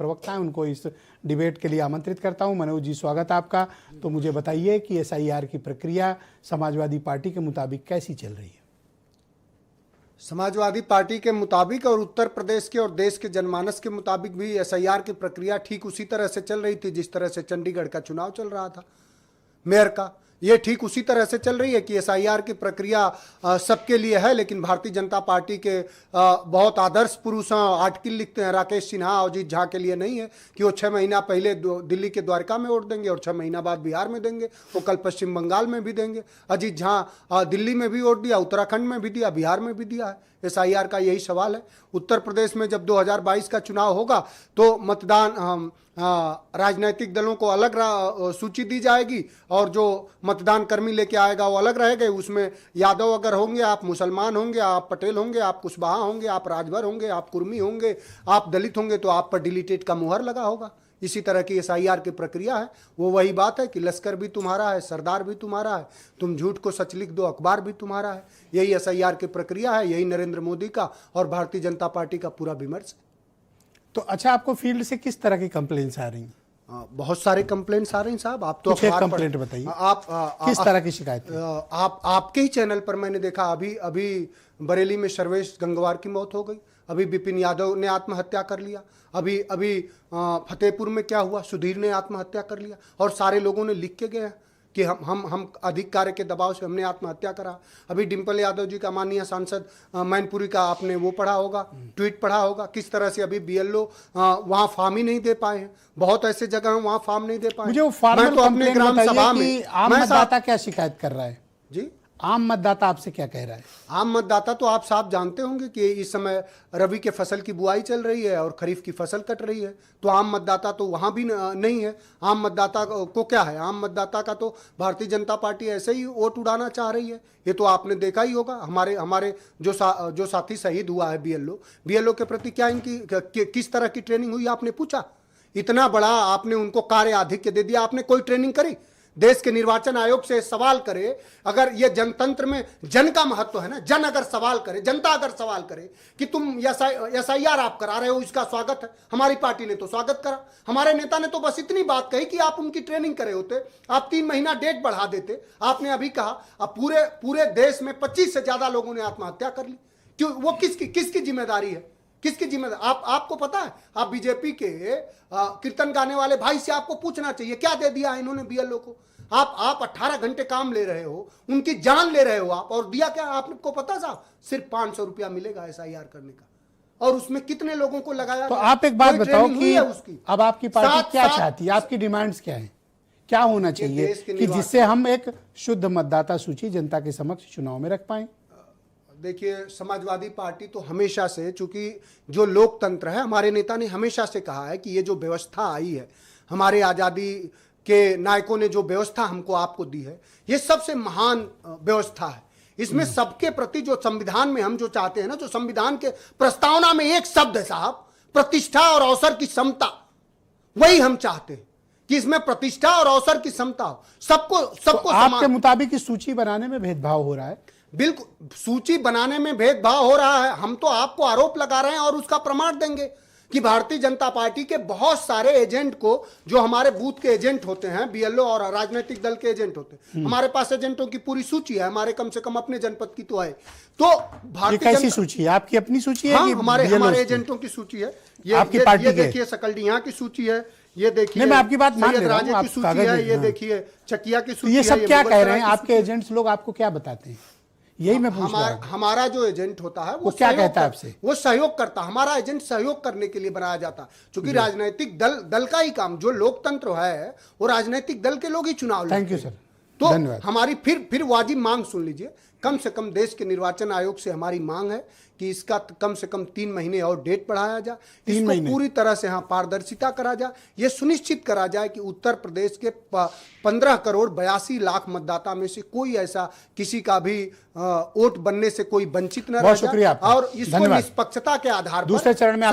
प्रवक्ता हैं, उनको इस डिबेट के लिए आमंत्रित करता हूं। मनोज जी, स्वागत है आपका। तो मुझे बताइए कि एसआईआर की प्रक्रिया समाजवादी पार्टी के मुताबिक कैसी चल रही है? समाजवादी पार्टी के मुताबिक और उत्तर प्रदेश के और देश के जनमानस के मुताबिक भी एसआईआर की प्रक्रिया ठीक उसी तरह से चल रही थी जिस तरह से चंडीगढ़ का चुनाव चल रहा था मेयर का। ये ठीक उसी तरह से चल रही है कि एसआईआर की प्रक्रिया सबके लिए है, लेकिन भारतीय जनता पार्टी के बहुत आदर्श पुरुष आर्टिकल लिखते हैं राकेश सिन्हा और अजीत झा के लिए नहीं है कि वो 6 महीना पहले दिल्ली के द्वारका में वोट देंगे और 6 महीना बाद बिहार में देंगे, वो कल पश्चिम बंगाल में भी देंगे। अजीत झा दिल्ली में भी वोट दिया, उत्तराखंड में भी दिया, बिहार में भी दिया है। एसआईआर का यही सवाल है। उत्तर प्रदेश में जब 2022 का चुनाव होगा तो मतदान राजनीतिक दलों को अलग सूची दी जाएगी और जो मतदान कर्मी लेके आएगा वो अलग रहेगा। उसमें यादव अगर होंगे, आप मुसलमान होंगे, आप पटेल होंगे, आप कुशवाहा होंगे, आप राजभर होंगे, आप कुर्मी होंगे, आप दलित होंगे, तो आप पर डिलीटेड का मुहर लगा होगा। इसी तरह की एसआईआर की प्रक्रिया है। वो वही बात है कि लश्कर भी तुम्हारा है, सरदार भी तुम्हारा है, तुम झूठ को सच लिख दो, अखबार भी तुम्हारा है। यही एसआईआर की प्रक्रिया है, यही नरेंद्र मोदी का और भारतीय जनता पार्टी का पूरा विमर्श है। तो अच्छा, आपको फील्ड से किस तरह की कंप्लेंट्स आ रही हैं? बहुत सारे कंप्लेंट्स आ रही हैं साहब। आप तो अखबार कंप्लेंट बताइए, आप किस तरह की शिकायत? आपके ही चैनल पर मैंने देखा, अभी बरेली में सर्वेश गंगवार की मौत हो गई, अभी विपिन यादव ने आत्महत्या कर लिया, अभी फतेहपुर में क्या हुआ, सुधीर ने आत्महत्या कर लिया, और सारे लोगों ने लिख के गए कि हम अधिक कार्य के दबाव से हमने आत्महत्या करा। अभी डिम्पल यादव जी का माननीय सांसद मैनपुरी का आपने वो पढ़ा होगा, ट्वीट पढ़ा होगा, किस तरह से अभी बीएलओ वहाँ फॉर्म ही नहीं दे पाए हैं। बहुत ऐसे जगह हैं वहाँ फॉर्म नहीं दे पाए। मुझे वो फॉर्मल कंप्लेंट बताइए कि आम मतदाता क्या शिकायत कर रहा है जी? आम मतदाता आपसे क्या कह रहा है? आम मतदाता तो आप साफ जानते होंगे कि इस समय रबी के फसल की बुआई चल रही है और खरीफ की फसल कट रही है, तो आम मतदाता तो वहाँ भी नहीं है। आम मतदाता को क्या है? आम मतदाता का तो भारतीय जनता पार्टी ऐसे ही वोट उड़ाना चाह रही है। ये तो आपने देखा ही होगा। हमारे जो साथी शहीद हुआ है बीएलओ के प्रति क्या इनकी किस तरह की ट्रेनिंग हुई आपने पूछा? इतना बड़ा आपने उनको कार्य आधिक्य दे दिया, आपने कोई ट्रेनिंग करी? देश के निर्वाचन आयोग से सवाल करे, अगर ये जनतंत्र में जन का महत्व है ना, जन अगर सवाल करे, जनता अगर सवाल करे कि तुम एसआईआर आप करा रहे हो, इसका स्वागत है। हमारी पार्टी ने तो स्वागत करा। हमारे नेता ने तो बस इतनी बात कही कि आप उनकी ट्रेनिंग करे होते, आप 3 महीना डेट बढ़ा देते। आपने अभी कहा अब पूरे देश में 25 से ज्यादा लोगों ने आत्महत्या कर ली। क्यों? वो किसकी जिम्मेदारी है? किसकी जिम्मेदारी? आपको पता है? आप बीजेपी के कीर्तन गाने वाले भाई से आपको पूछना चाहिए क्या दे दिया है इन्होंने बीएलओ को। आप 18 घंटे काम ले रहे हो, उनकी जान ले रहे हो आप, और दिया क्या आपको पता साहब? सिर्फ 500 रुपया मिलेगा एसआईआर करने का, और उसमें कितने लोगों को लगाया? तो आप एक बात बताओ कि अब आपकी पार्टी क्या चाहती है? आपकी डिमांड्स क्या है? क्या होना चाहिए कि जिससे हम एक शुद्ध मतदाता सूची जनता के समक्ष चुनाव में रख पाए? देखिए, समाजवादी पार्टी तो हमेशा से, चूंकि जो लोकतंत्र है, हमारे नेता ने हमेशा से कहा है कि ये जो व्यवस्था आई है, हमारे आज़ादी के नायकों ने जो व्यवस्था हमको आपको दी है, ये सबसे महान व्यवस्था है। इसमें सबके प्रति जो संविधान में हम जो चाहते हैं ना, जो संविधान के प्रस्तावना में एक शब्द है साहब, प्रतिष्ठा और अवसर की समता, वही हम चाहते हैं कि इसमें प्रतिष्ठा और अवसर की समता हो, सबको तो आपके मुताबिक इस सूची बनाने में भेदभाव हो रहा है? बिल्कुल, सूची बनाने में भेदभाव हो रहा है। हम तो आपको आरोप लगा रहे हैं और उसका प्रमाण देंगे कि भारतीय जनता पार्टी के बहुत सारे एजेंट को, जो हमारे बूथ के एजेंट होते हैं, बीएलओ और राजनीतिक दल के एजेंट होते हैं, हमारे पास एजेंटों की पूरी सूची है। हमारे कम से कम अपने जनपद की तो है। तो भारतीय कैसी सूची है? आपकी अपनी सूची है? हाँ, हमारे एजेंटों की सूची है। ये आपकी पार्टी ये देखिए सकलडीहा की सूची है, ये देखिए मैं आपकी बात मान रहा हूं, की सूची है, ये देखिए चकिया की सूची है। ये सब क्या कह रहे हैं आपके एजेंट्स लोग? आपको क्या बताते हैं? यही मैं पूछ रहा हूं। हमारा जो एजेंट होता है वो क्या कहता है आपसे? वो सहयोग करता। हमारा एजेंट सहयोग करने के लिए बनाया जाता, क्योंकि राजनीतिक दल का ही काम, जो लोकतंत्र है वो राजनीतिक दल के लोग ही चुनाव। Thank you sir. तो हमारी फिर वाजिब मांग सुन लीजिए। कम से कम देश के निर्वाचन आयोग से हमारी मांग है कि इसका कम से कम 3 महीने और डेट बढ़ाया जाए, इसको पूरी तरह से पारदर्शिता करा जाए, ये सुनिश्चित करा जाए कि उत्तर प्रदेश के 15 करोड़ 82 लाख मतदाता में से कोई ऐसा किसी का भी वोट बनने से कोई वंचित न रह जाए, और इसको निष्पक्षता के आधार पर दूसरे चरण में